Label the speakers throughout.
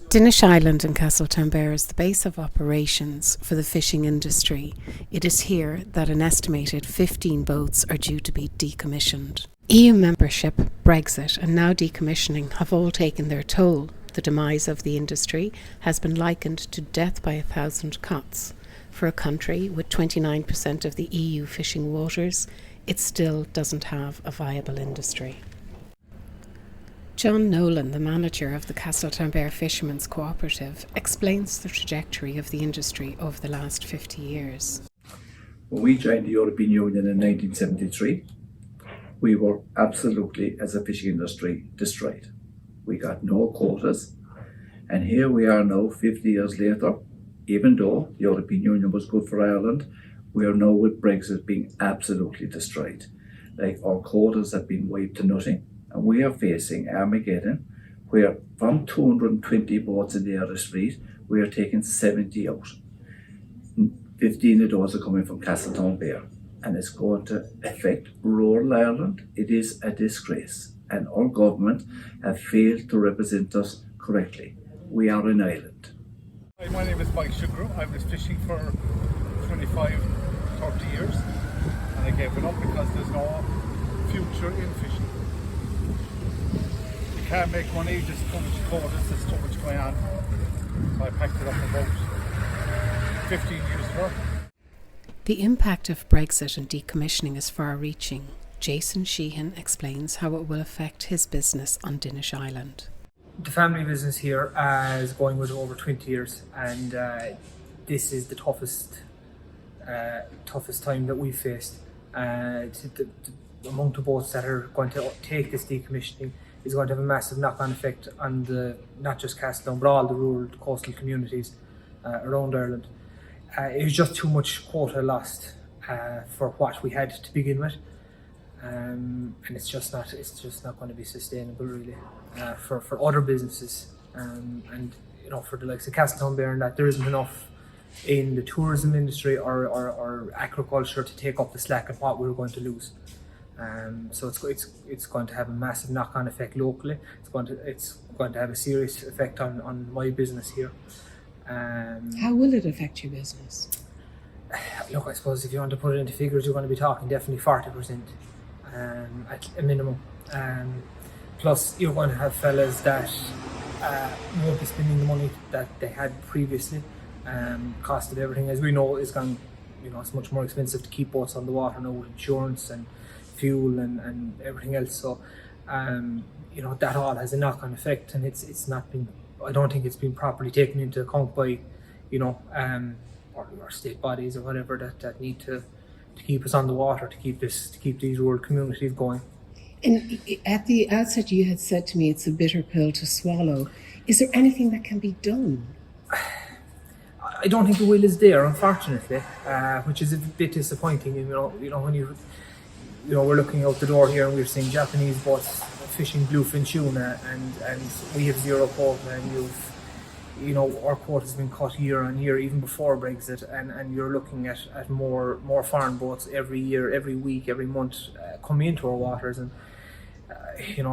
Speaker 1: Dinish Island in Castletownbere is the base of operations for the fishing industry. It is here that an estimated 15 boats are due to be decommissioned. EU membership, Brexit and now decommissioning have all taken their toll. The demise of the industry has been likened to death by 1,000 cuts. For a country with 29% of the EU fishing waters, it still doesn't have a viable industry. John Nolan, the manager of the Castletownbere Fishermen's Cooperative, explains the trajectory of the industry over the last 50 years.
Speaker 2: When we joined the European Union in 1973, we were absolutely, as a fishing industry, destroyed. We got no quotas, and here we are now 50 years later. Even though the European Union was good for Ireland, we are now with Brexit being absolutely destroyed. Like, our quotas have been wiped to nothing. And we are facing Armageddon, where from 220 boats in the Irish fleet, we are taking 70 out. 15 of those are coming from Castletownbere, and it's going to affect rural Ireland. It is a disgrace, and our government have failed to represent us correctly. We are an island.
Speaker 3: Hi, my name is Mike Sugar. I was fishing for 25, 30 years, and I gave it up because there's no future in fishing. Can't make money, just too much quotas, there's too much going on. So I packed it up about 15 years work.
Speaker 1: The impact of Brexit and decommissioning is far-reaching. Jason Sheehan explains how it will affect his business on Dinish Island.
Speaker 4: The family business here is going with over 20 years, and this is the toughest time that we've faced. The amount of boats that are going to take this decommissioning is going to have a massive knock-on effect on not just Castletown but all the rural coastal communities around Ireland. It was just too much quota lost for what we had to begin with, and it's just not going to be sustainable really for other businesses, and for the likes of Castletownbere, and that there isn't enough in the tourism industry or agriculture to take up the slack of what we're going to lose. So it's going to have a massive knock-on effect locally. It's going to have a serious effect on my business here.
Speaker 1: How will it affect your business?
Speaker 4: Look, I suppose if you want to put it into figures, you're going to be talking definitely 40% at a minimum. Plus, you're going to have fellas that won't be spending the money that they had previously. Cost of everything, as we know, is gone. It's much more expensive to keep boats on the water now with insurance and fuel and everything else. So, that all has a knock-on effect, and it's not been. I don't think it's been properly taken into account by, or state bodies or whatever that need to keep us on the water, to keep these rural communities going.
Speaker 1: And at the outset, you had said to me it's a bitter pill to swallow. Is there anything that can be done?
Speaker 4: I don't think the will is there, unfortunately, which is a bit disappointing. When we're looking out the door here and we're seeing Japanese boats fishing bluefin tuna, and we have zero quota, and our quota has been cut year on year, even before Brexit, and you're looking at more foreign boats every year, every week, every month coming into our waters, and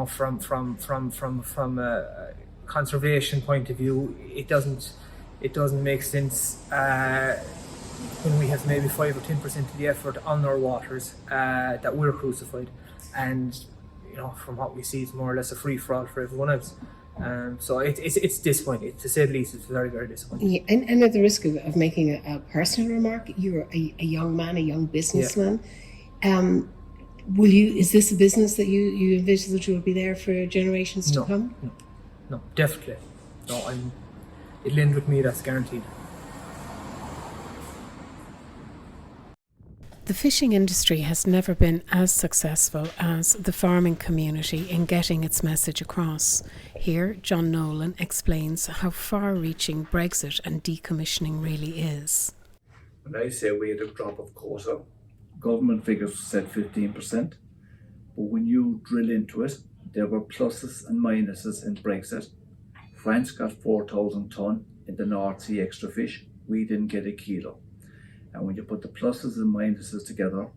Speaker 4: from a conservation point of view, it doesn't make sense when we have maybe 5 or 10% of the effort on our waters that we're crucified, and from what we see, it's more or less a free-for-all for everyone else. So it's disappointing, to say the least. It's very, very disappointing.
Speaker 1: Yeah, and at the risk of making a personal remark, you're a young man, a young businessman. Yeah. Is this a business that you envisage that will be there for generations to come?
Speaker 4: No, definitely. No, it'll end with me, that's guaranteed.
Speaker 1: The fishing industry has never been as successful as the farming community in getting its message across. Here, John Nolan explains how far-reaching Brexit and decommissioning really is.
Speaker 2: When I say we had a drop of quota, government figures said 15%, but when you drill into it, there were pluses and minuses in Brexit. France got 4,000 tonne in the North Sea extra fish. We didn't get a kilo. And when you put the pluses and minuses together,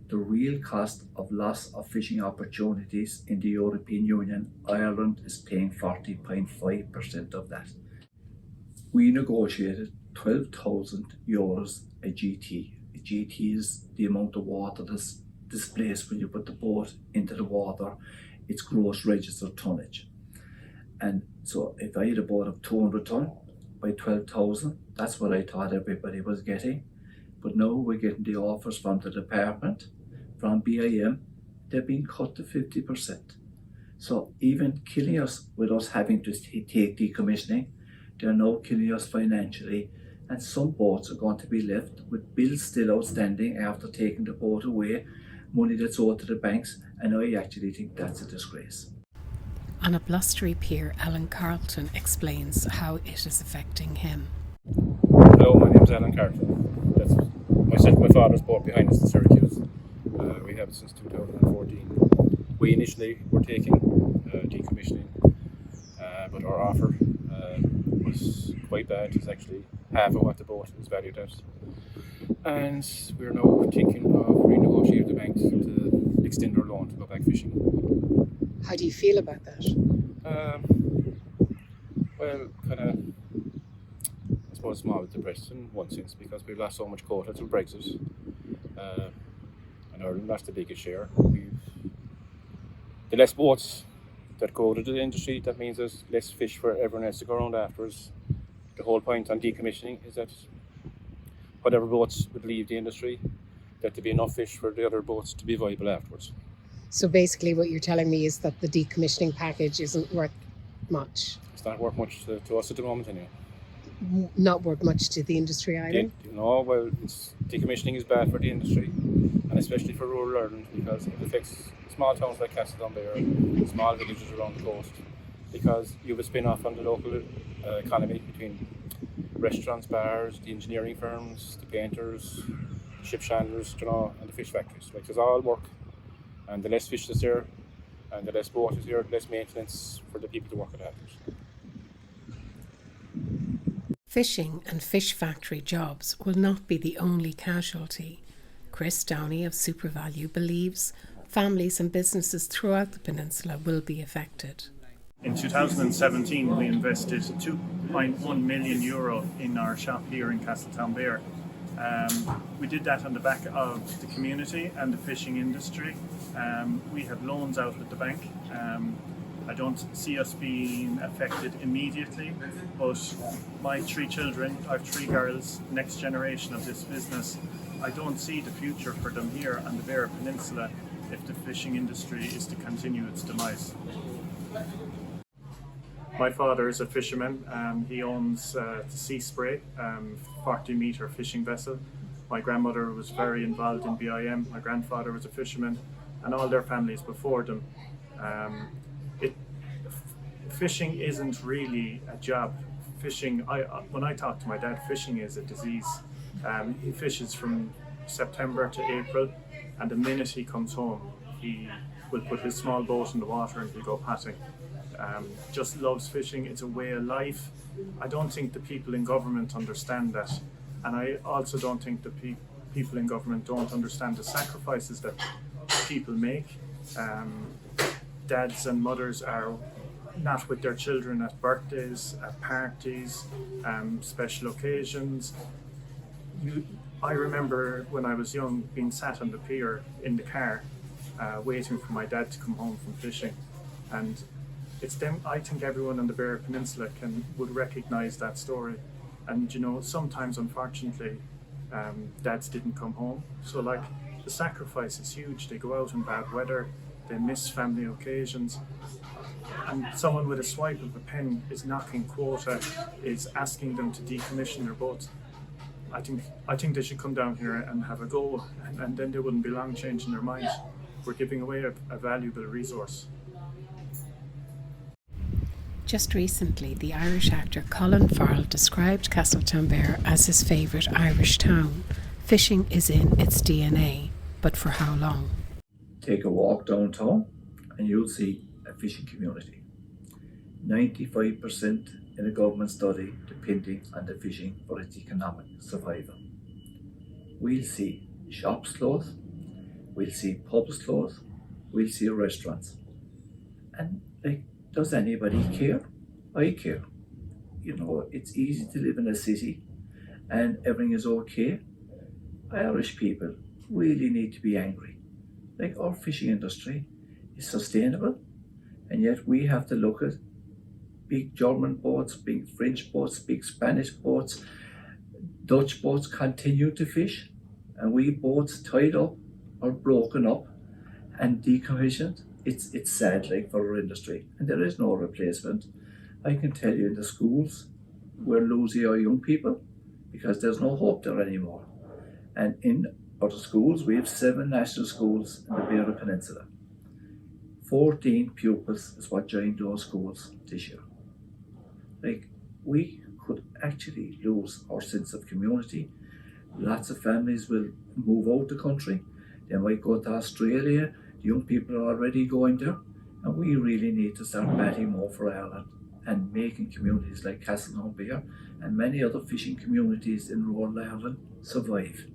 Speaker 2: the real cost of loss of fishing opportunities in the European Union, Ireland is paying 40.5% of that. we negotiated €12,000 a GT. A GT is the amount of water that's displaced when you put the boat into the water. It's gross registered tonnage. And so if I had a boat of 200 tonne by 12,000, that's what I thought everybody was getting. But now we're getting the offers from the department, from BIM, they're being cut to 50%. So even killing us with us having to take decommissioning, they're now killing us financially. And some boats are going to be left with bills still outstanding after taking the boat away, money that's owed to the banks, and I actually think that's a disgrace.
Speaker 1: On a blustery pier, Alan Carlton explains how it is affecting him.
Speaker 5: Hello, my name is Alan Carlton. That's myself and my father's boat behind us in Syracuse. We have it since 2014. We initially were taking decommissioning, but our offer was quite bad. It's actually half of what the boat is valued at. And we're now thinking of renegotiating the banks to extend our loan to go back fishing.
Speaker 1: How do you feel about that?
Speaker 5: Well, kind of, I suppose, small depressed in one sense because we've lost so much quota through Brexit. And Ireland lost the biggest share. The less boats that go to the industry, that means there's less fish for everyone else to go around afterwards. The whole point on decommissioning is that whatever boats would leave the industry, that there'd be enough fish for the other boats to be viable afterwards.
Speaker 1: So basically what you're telling me is that the decommissioning package isn't worth much.
Speaker 5: It's not worth much to us at the moment anyway.
Speaker 1: Not worth much to the industry either?
Speaker 5: No, well, decommissioning is bad for the industry, and especially for rural Ireland, because it affects small towns like Castletownbere, small villages around the coast, because you have a spin-off on the local economy between restaurants, bars, the engineering firms, the painters, ship chandlers, and the fish factories. Like, there's all work, and the less fish is there, and the less boat is there, the less maintenance for the people to work at afterwards.
Speaker 1: Fishing and fish factory jobs will not be the only casualty. Chris Downey of SuperValue believes families and businesses throughout the peninsula will be affected.
Speaker 6: In 2017, we invested €2.1 million in our shop here in Castletownbere. We did that on the back of the community and the fishing industry. We have loans out with the bank. I don't see us being affected immediately, but my 3 children, I have 3 girls, next generation of this business, I don't see the future for them here on the Beara Peninsula if the fishing industry is to continue its demise. My father is a fisherman. He owns the Sea Spray, 40-metre fishing vessel. My grandmother was very involved in BIM. My grandfather was a fisherman, and all their families before them. Fishing isn't really a job. Fishing, when I talk to my dad, fishing is a disease. He fishes from September to April, and the minute he comes home, he will put his small boat in the water and he'll go patting. Just loves fishing. It's a way of life. I don't think the people in government understand that, and I also don't think the people in government don't understand the sacrifices that people make. Dads and mothers are not with their children at birthdays, at parties, special occasions. I remember when I was young being sat on the pier in the car, waiting for my dad to come home from fishing, and it's them. I think everyone on the Beara Peninsula would recognise that story. And sometimes, unfortunately, dads didn't come home. So the sacrifice is huge. They go out in bad weather, they miss family occasions, and someone with a swipe of a pen is knocking quota, is asking them to decommission their boats. I think they should come down here and have a go, and then they wouldn't be long changing their mind. We're giving away a valuable resource.
Speaker 1: Just recently, the Irish actor Colin Farrell described Castletownbere as his favourite Irish town. Fishing is in its DNA, but for how long?
Speaker 2: Take a walk downtown and you'll see a fishing community. 95% in a government study depending on the fishing for its economic survival. We'll see shops close, we'll see pubs close, we'll see restaurants. And does anybody care? I care. it's easy to live in a city and everything is okay. Irish people really need to be angry. Like, our fishing industry is sustainable, and yet we have to look at big German boats, big French boats, big Spanish boats, Dutch boats continue to fish, and we boats tied up or broken up and decommissioned. It's sad, like, for our industry, and there is no replacement. I can tell you, in the schools, we're losing our young people because there's no hope there anymore. And in other schools, we have 7 national schools in the Beara Peninsula. 14 pupils is what joined those schools this year. Like, we could actually lose our sense of community. Lots of families will move out the country. They might go to Australia. The young people are already going there. And we really need to start batting more for Ireland and making communities like Castleton-Bear and many other fishing communities in rural Ireland survive.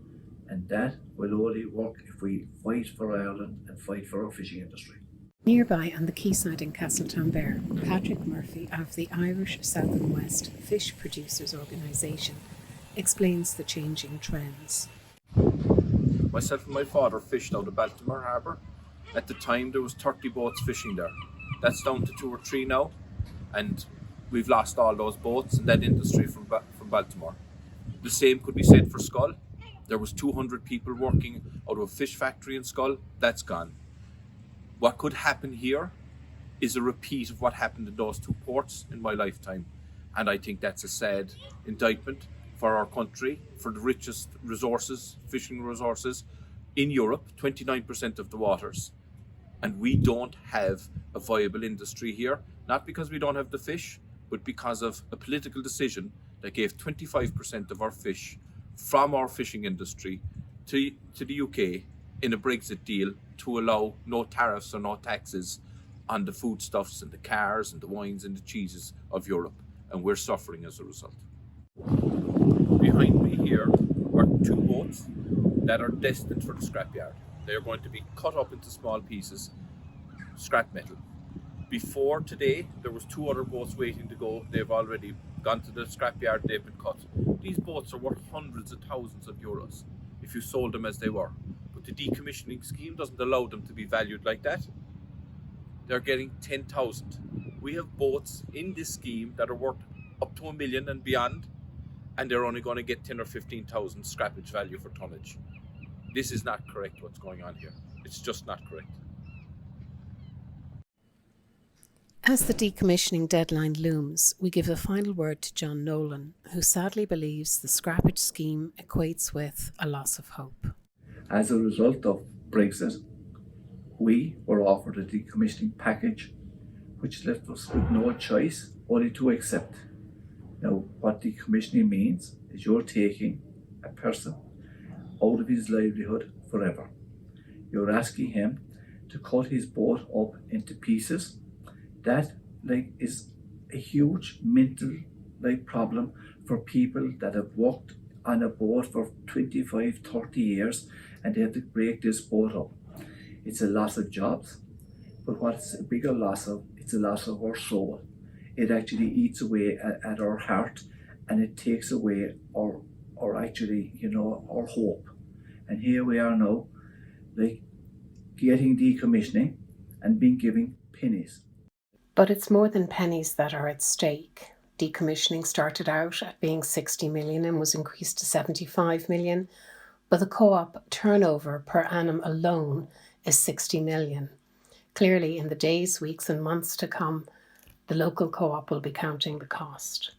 Speaker 2: And that will only work if we fight for Ireland and fight for our fishing industry.
Speaker 1: Nearby on the quayside in Castleton-Bear, Patrick Murphy of the Irish South and West Fish Producers Organisation explains the changing trends.
Speaker 7: Myself and my father fished out of Baltimore Harbour. At the time there was 30 boats fishing there. That's down to 2 or 3 now, and we've lost all those boats and that industry from Baltimore. The same could be said for Schull. There was 200 people working out of a fish factory in Schull. That's gone. What could happen here is a repeat of what happened in those 2 ports in my lifetime. And I think that's a sad indictment for our country, for the richest resources, fishing resources in Europe, 29% of the waters. And we don't have a viable industry here, not because we don't have the fish, but because of a political decision that gave 25% of our fish from our fishing industry to the UK in a Brexit deal to allow no tariffs or no taxes on the foodstuffs and the cars and the wines and the cheeses of Europe, and we're suffering as a result. Behind me here are 2 boats that are destined for the scrapyard. They are going to be cut up into small pieces, scrap metal. Before today, there was 2 other boats waiting to go. They've already gone to the scrapyard, they've been cut. These boats are worth hundreds of thousands of euros if you sold them as they were. But the decommissioning scheme doesn't allow them to be valued like that. They're getting 10,000. We have boats in this scheme that are worth up to 1 million and beyond, and they're only going to get 10 or 15,000 scrappage value for tonnage. This is not correct what's going on here. It's just not correct.
Speaker 1: As the decommissioning deadline looms, we give a final word to John Nolan, who sadly believes the scrappage scheme equates with a loss of hope.
Speaker 2: As a result of Brexit, we were offered a decommissioning package, which left us with no choice only to accept. Now, what decommissioning means is you're taking a person out of his livelihood forever. You're asking him to cut his boat up into pieces. That is a huge mental problem for people that have worked on a boat for 25, 30 years, and they have to break this boat up. It's a loss of jobs, but what's a bigger loss of, it's a loss of our soul. It actually eats away at our heart, and it takes away our hope. And here we are now, getting decommissioning and being given pennies.
Speaker 1: But it's more than pennies that are at stake. Decommissioning started out at being 60 million and was increased to 75 million, but the co-op turnover per annum alone is 60 million. Clearly, in the days, weeks and months to come, the local co-op will be counting the cost.